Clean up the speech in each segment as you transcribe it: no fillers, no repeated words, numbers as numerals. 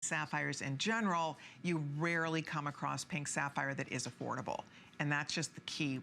sapphires in general, you rarely come across pink sapphire that is affordable. And that's just the key.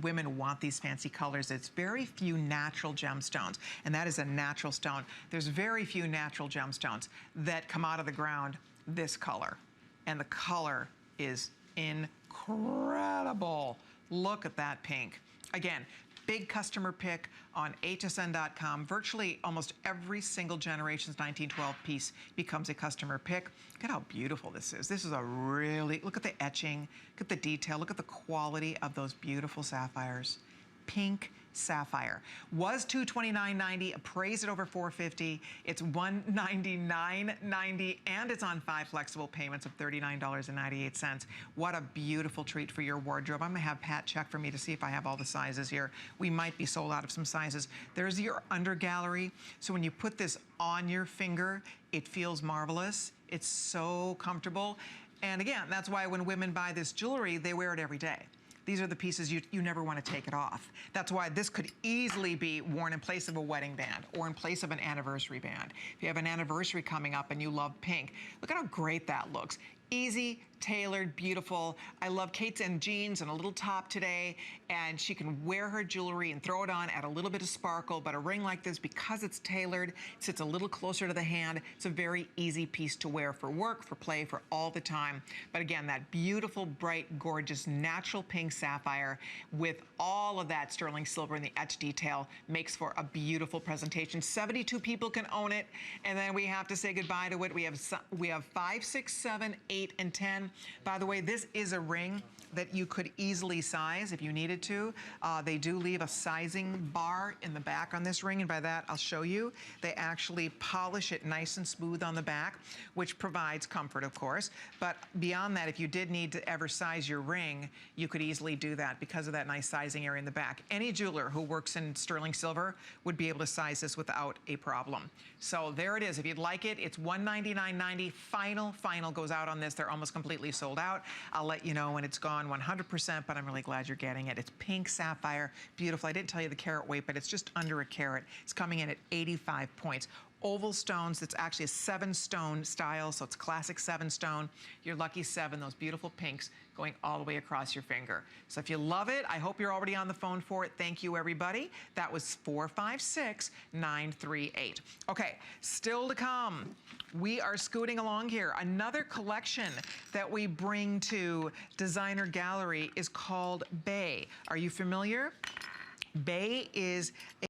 Women want these fancy colors. It's very few natural gemstones, and that is a natural stone. There's very few natural gemstones that come out of the ground this color. And the color is incredible. Look at that pink. Again, big customer pick on hsn.com. Virtually almost every single generation's 1912 piece becomes a customer pick. Look at how beautiful this is. This is a really, look at the etching, look at the detail, look at the quality of those beautiful sapphires. Pink sapphire. Was $229.90, appraised at over $450. It's $199.90, and it's on 5 flexible payments of $39.98. What a beautiful treat for your wardrobe. I'm gonna have Pat check for me to see if I have all the sizes here. We might be sold out of some sizes. There's your under gallery. So when you put this on your finger, it feels marvelous. It's so comfortable. And again, that's why when women buy this jewelry, they wear it every day. These are the pieces you never want to take it off. That's why this could easily be worn in place of a wedding band or in place of an anniversary band. If you have an anniversary coming up and you love pink, look at how great that looks. Easy, tailored, beautiful. I love Kate's in jeans and a little top today, and she can wear her jewelry and throw it on, add a little bit of sparkle, but a ring like this, because it's tailored, sits a little closer to the hand. It's a very easy piece to wear for work, for play, for all the time. But again, that beautiful, bright, gorgeous, natural pink sapphire with all of that sterling silver and the etched detail makes for a beautiful presentation. 72 people can own it, and then we have to say goodbye to it. We have 5, 6, 7, 8, and 10. By the way, this is a ring that you could easily size if you needed to. They do leave a sizing bar in the back on this ring, and by that I'll show you. They actually polish it nice and smooth on the back, which provides comfort, of course. But beyond that, if you did need to ever size your ring, you could easily do that because of that nice sizing area in the back. Any jeweler who works in sterling silver would be able to size this without a problem. So there it is. If you'd like it, it's $199.90. Final goes out on this. They're almost completely sold out. I'll let you know when it's gone 100%, but I'm really glad you're getting it. It's pink sapphire, beautiful. I didn't tell you the carat weight, but it's just under a carat. It's coming in at 85 points. Oval stones, it's actually a 7-stone style, so it's classic 7-stone. Your lucky 7, those beautiful pinks going all the way across your finger. So if you love it, I hope you're already on the phone for it. Thank you, everybody. That was 456-938. Okay, still to come. We are scooting along here. Another collection that we bring to Designer Gallery is called Bay. Are you familiar? Bay is